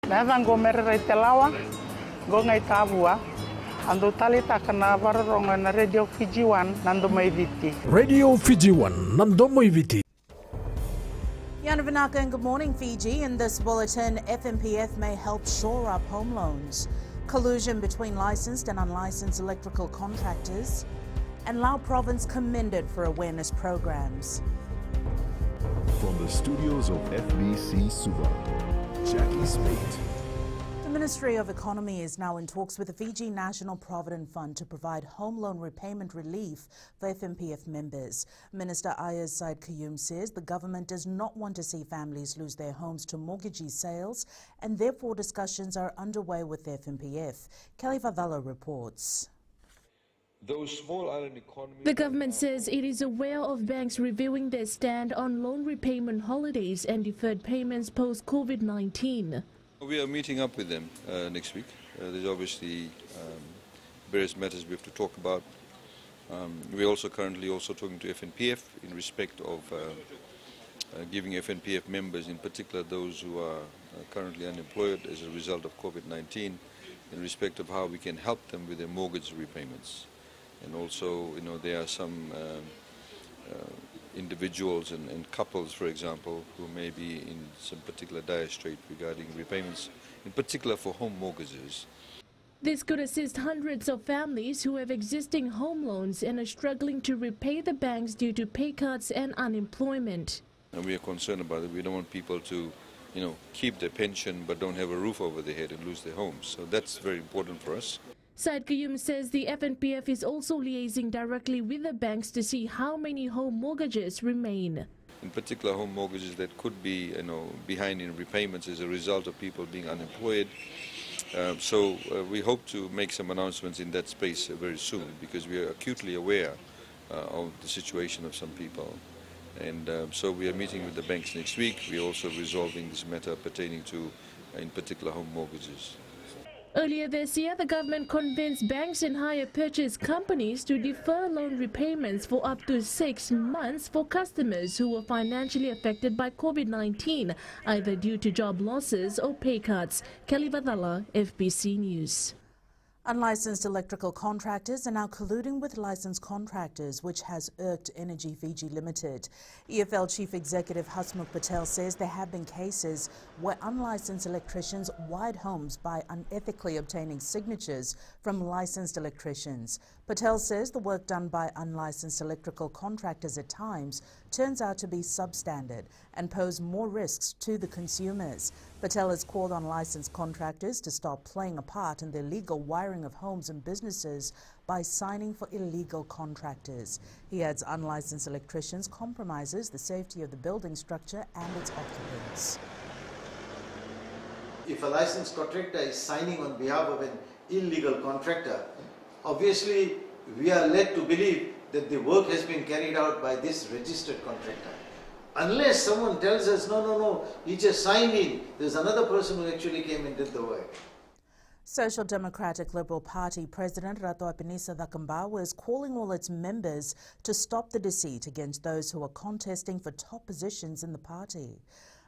Nava ngomere telawa, go ngai tabua. Ando talita kana vararonga na Radio FIJI 1 nando maiviti. Radio FIJI 1 nando maiviti. Yana Vinaka and good morning, Fiji. In this bulletin, FNPF may help shore up home loans. Collusion between licensed and unlicensed electrical contractors. And Lao Province commended for awareness programs. From the studios of FBC Suba, Jackie Spate. The Ministry of Economy is now in talks with the Fiji National Provident Fund to provide home loan repayment relief for FNPF members. Minister Ayaz Said Qayyum says the government does not want to see families lose their homes to mortgagee sales, and therefore discussions are underway with the FNPF. Kelly Favala reports. The government says it is aware of banks reviewing their stand on loan repayment holidays and deferred payments post-COVID-19. We are meeting up with them next week. There's obviously various matters we have to talk about. We're also currently talking to FNPF in respect of giving FNPF members, in particular those who are currently unemployed as a result of COVID-19, in respect of how we can help them with their mortgage repayments. And also, there are some individuals and couples, for example, who may be in some particular dire strait regarding repayments, in particular for home mortgages. This could assist hundreds of families who have existing home loans and are struggling to repay the banks due to pay cuts and unemployment. And we are concerned about it. We don't want people to, keep their pension but don't have a roof over their head and lose their homes. So that's very important for us. Said Qayyum says the FNPF is also liaising directly with the banks to see how many home mortgages remain. In particular, home mortgages that could be, behind in repayments as a result of people being unemployed. So we hope to make some announcements in that space very soon, because we are acutely aware of the situation of some people. And so we are meeting with the banks next week. We are also resolving this matter pertaining to, in particular, home mortgages. Earlier this year, the government convinced banks and hire purchase companies to defer loan repayments for up to 6 months for customers who were financially affected by COVID-19, either due to job losses or pay cuts. Kelly Vadala, FBC News. Unlicensed electrical contractors are now colluding with licensed contractors, which has irked Energy Fiji Limited. EFL Chief Executive Hasmukh Patel says there have been cases where unlicensed electricians wired homes by unethically obtaining signatures from licensed electricians. Patel says the work done by unlicensed electrical contractors at times turns out to be substandard and pose more risks to the consumers. Patel has called on licensed contractors to stop playing a part in the illegal wiring of homes and businesses by signing for illegal contractors. He adds unlicensed electricians compromises the safety of the building structure and its occupants. If a licensed contractor is signing on behalf of an illegal contractor, obviously we are led to believe that the work has been carried out by this registered contractor. Unless someone tells us, no, he just signed in, there's another person who actually came and did the work. Social Democratic Liberal Party President Ratu Apinisa Thakambawa is calling all its members to stop the deceit against those who are contesting for top positions in the party.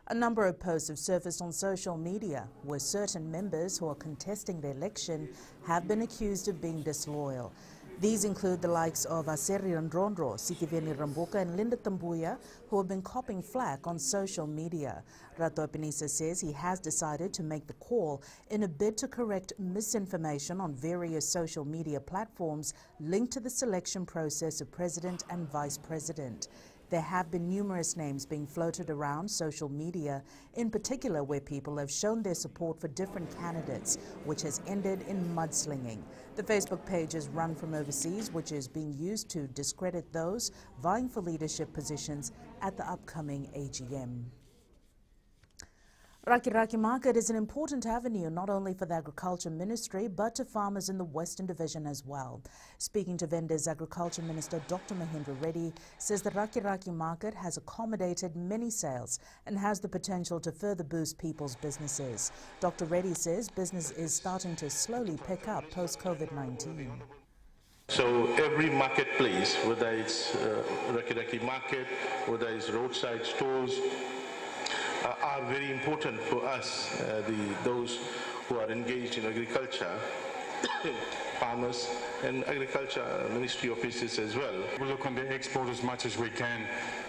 A number of posts have surfaced on social media where certain members who are contesting the election have been accused of being disloyal. These include the likes of Aseri Randrondro, Sitiveni Rambuka and Linda Tambuya, who have been copping flack on social media. Ratu Apinisa says he has decided to make the call in a bid to correct misinformation on various social media platforms linked to the selection process of President and Vice President. There have been numerous names being floated around social media, in particular where people have shown their support for different candidates, which has ended in mudslinging. The Facebook page is run from overseas, which is being used to discredit those vying for leadership positions at the upcoming AGM. Raki Market is an important avenue not only for the Agriculture Ministry but to farmers in the Western Division as well. Speaking to vendors, Agriculture Minister Dr. Mahindra Reddy says the Raki Market has accommodated many sales and has the potential to further boost people's businesses. Dr. Reddy says business is starting to slowly pick up post-COVID-19. So every marketplace, whether it's Raki Market, whether it's roadside stores, are very important for us, those who are engaged in agriculture, farmers and agriculture ministry officers as well. We look on the export as much as we can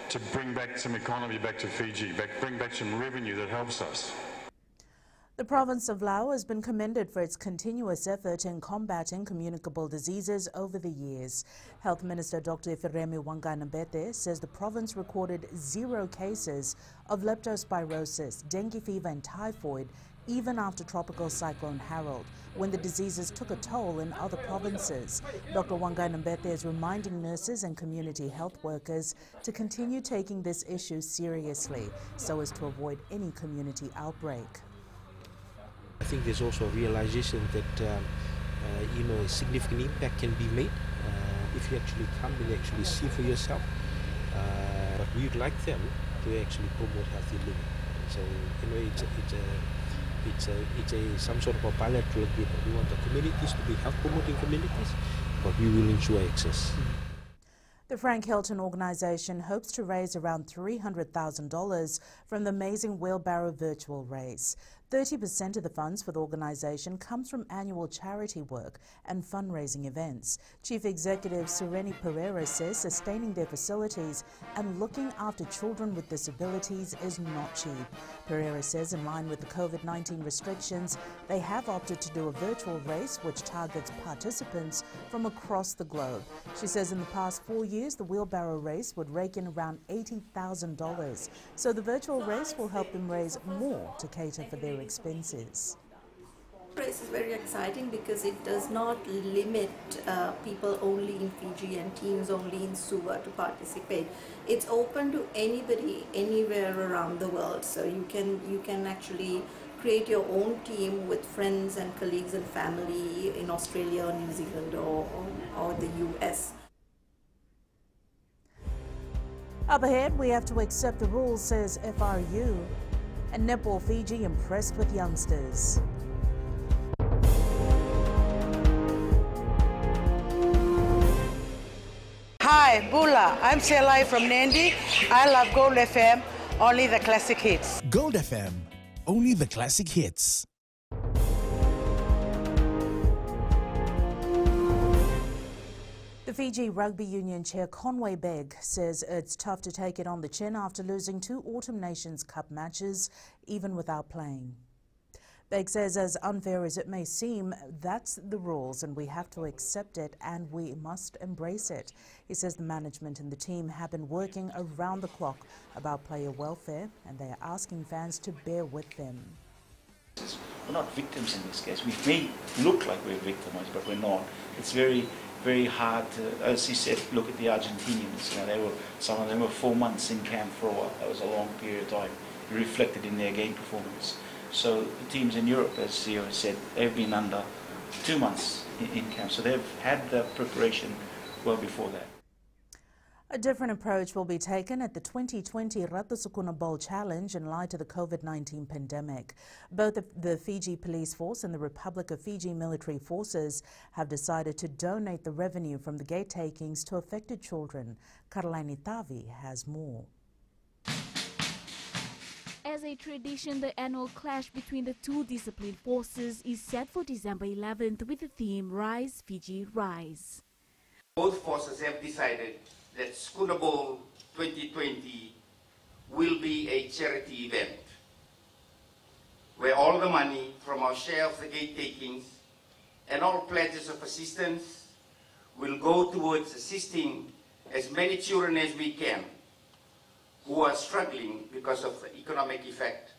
to bring back some economy back to Fiji, bring back some revenue that helps us. The province of Laos has been commended for its continuous effort in combating communicable diseases over the years. Health Minister Dr. Ifiremi Wanganambete says the province recorded 0 cases of leptospirosis, dengue fever and typhoid even after Tropical Cyclone Harold, when the diseases took a toll in other provinces. Dr. Wanganambete is reminding nurses and community health workers to continue taking this issue seriously so as to avoid any community outbreak. I think there's also a realization that a significant impact can be made if you actually come and actually see for yourself. But we'd like them to actually promote healthy living. So it's some sort of a bilateral agreement. We want the communities to be health promoting communities, but we will ensure access. The Frank Hilton organization hopes to raise around $300,000 from the Amazing Wheelbarrow virtual race. 30% of the funds for the organization comes from annual charity work and fundraising events. Chief Executive Sereni Pereira says sustaining their facilities and looking after children with disabilities is not cheap. Pereira says in line with the COVID-19 restrictions, they have opted to do a virtual race which targets participants from across the globe. She says in the past 4 years, the wheelbarrow race would rake in around $80,000. So the virtual race will help them raise more to cater for their expenses. The race is very exciting because it does not limit people only in Fiji and teams only in Suva to participate. It's open to anybody anywhere around the world, so you can actually create your own team with friends and colleagues and family in Australia or New Zealand or the US. Up ahead, we have to accept the rules, says FRU. And NETBALL Fiji impressed with youngsters. Hi, Bula. I'm Selai from Nandi. I love Gold FM, only the classic hits. Gold FM, only the classic hits. The Fiji Rugby Union Chair Conway Begg says it's tough to take it on the chin after losing 2 Autumn Nations Cup matches, even without playing. Begg says, as unfair as it may seem, that's the rules and we have to accept it and we must embrace it. He says the management and the team have been working around the clock about player welfare and they are asking fans to bear with them. We're not victims in this case. We may look like we're victimized, but we're not. It's very hard to, as he said, look at the Argentinians. You know, some of them were 4 months in camp for a while. That was a long period of time. It reflected in their game performance. So the teams in Europe, as CEO said, they've been under 2 months in camp. So they've had the preparation well before that. A different approach will be taken at the 2020 Ratu Sukuna Bowl Challenge in light of the COVID-19 pandemic. Both the Fiji Police Force and the Republic of Fiji Military Forces have decided to donate the revenue from the gate takings to affected children. Karlaini Tavi has more. As a tradition, the annual clash between the two disciplined forces is set for December 11th with the theme Rise, Fiji, Rise. Both forces have decided that Schooner Bowl 2020 will be a charity event where all the money from our share of the gate takings and all pledges of assistance will go towards assisting as many children as we can who are struggling because of the economic effect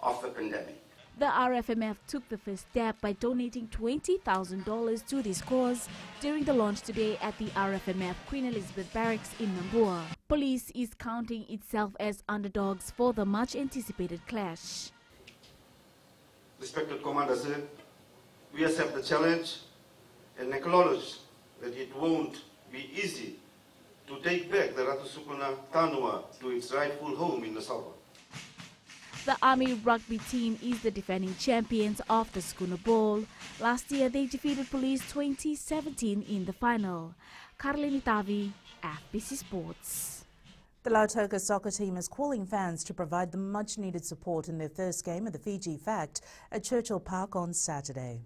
of the pandemic. The RFMF took the first step by donating $20,000 to this cause during the launch today at the RFMF Queen Elizabeth Barracks in Nambour. Police is counting itself as underdogs for the much-anticipated clash. Respected Commander Sir, we accept the challenge and acknowledge that it won't be easy to take back the Ratu Sukuna Tanua to its rightful home in the south. The Army rugby team is the defending champions of the Schooner Bowl. Last year, they defeated Police 2017 in the final. Karlaini Tavi, FBC Sports. The Lautoka soccer team is calling fans to provide the much-needed support in their first game of the Fiji Fact at Churchill Park on Saturday.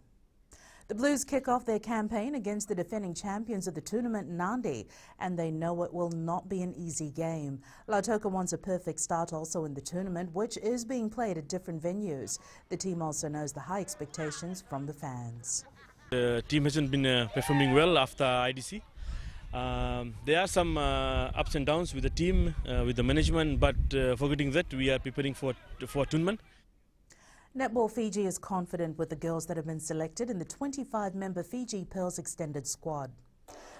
The Blues kick off their campaign against the defending champions of the tournament, Nandi, and they know it will not be an easy game. Lautoka wants a perfect start also in the tournament, which is being played at different venues. The team also knows the high expectations from the fans. The team hasn't been performing well after IDC. There are some ups and downs with the team, with the management, but forgetting that, we are preparing for a tournament. Netball Fiji is confident with the girls that have been selected in the 25-member Fiji Pearls extended squad.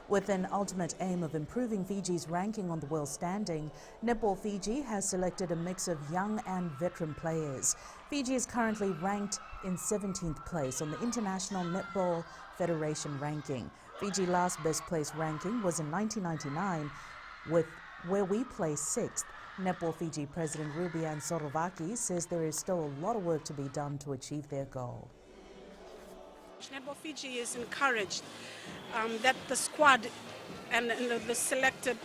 With an ultimate aim of improving Fiji's ranking on the world standing, Netball Fiji has selected a mix of young and veteran players. Fiji is currently ranked in 17th place on the International Netball Federation ranking. Fiji's last best place ranking was in 1999, where we placed 6th. Netball Fiji President Rubian Sorovaki says there is still a lot of work to be done to achieve their goal. Netball Fiji is encouraged that the squad and the selected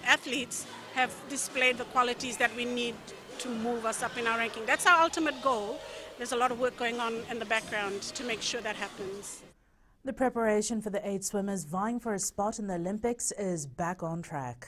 athletes have displayed the qualities that we need to move us up in our ranking. That's our ultimate goal. There's a lot of work going on in the background to make sure that happens. The preparation for the 8 swimmers vying for a spot in the Olympics is back on track.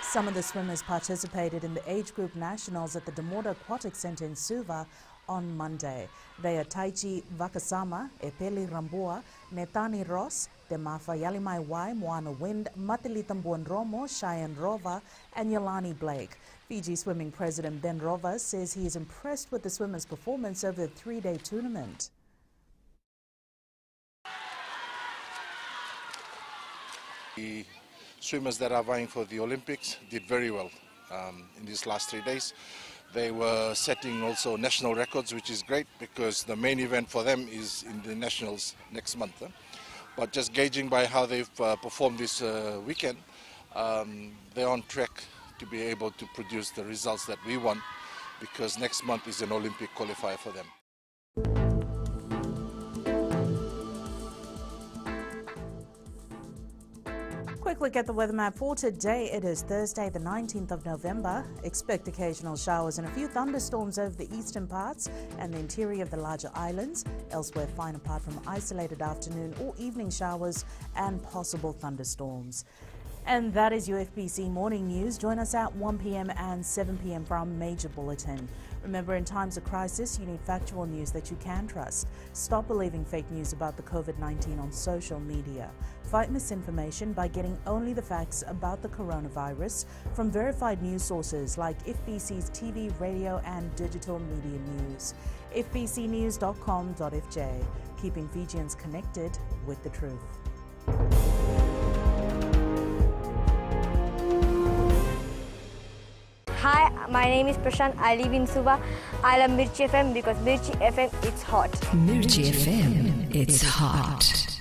Some of the swimmers participated in the age group nationals at the Damoda Aquatic Centre in Suva on Monday. They are Taichi Vakasama, Epeli Rambua, Netani Ross, Demafa Yalimai Wai, Moana Wind, Matili Tambuan Romo, Cheyenne Rova, and Yolani Blake. Fiji Swimming President Ben Rova says he is impressed with the swimmers' performance over the 3-day tournament. The swimmers that are vying for the Olympics did very well in these last 3 days. They were setting also national records, which is great because the main event for them is in the nationals next month. But just gauging by how they've performed this weekend, they're on track to be able to produce the results that we want, because next month is an Olympic qualifier for them. Quick look at the weather map for today. It is Thursday, the 19th of November. Expect occasional showers and a few thunderstorms over the eastern parts and the interior of the larger islands. Elsewhere, fine apart from isolated afternoon or evening showers and possible thunderstorms. And that is your FBC Morning News. Join us at 1 p.m. and 7 p.m. for our major bulletin. Remember, in times of crisis, you need factual news that you can trust. Stop believing fake news about the COVID-19 on social media. Fight misinformation by getting only the facts about the coronavirus from verified news sources like FBC's TV, radio and digital media news. FBCnews.com.fj, keeping Fijians connected with the truth. Hi, my name is Prashant. I live in Suva. I love Mirchi FM because Mirchi FM, it's hot. Mirchi FM, it's hot.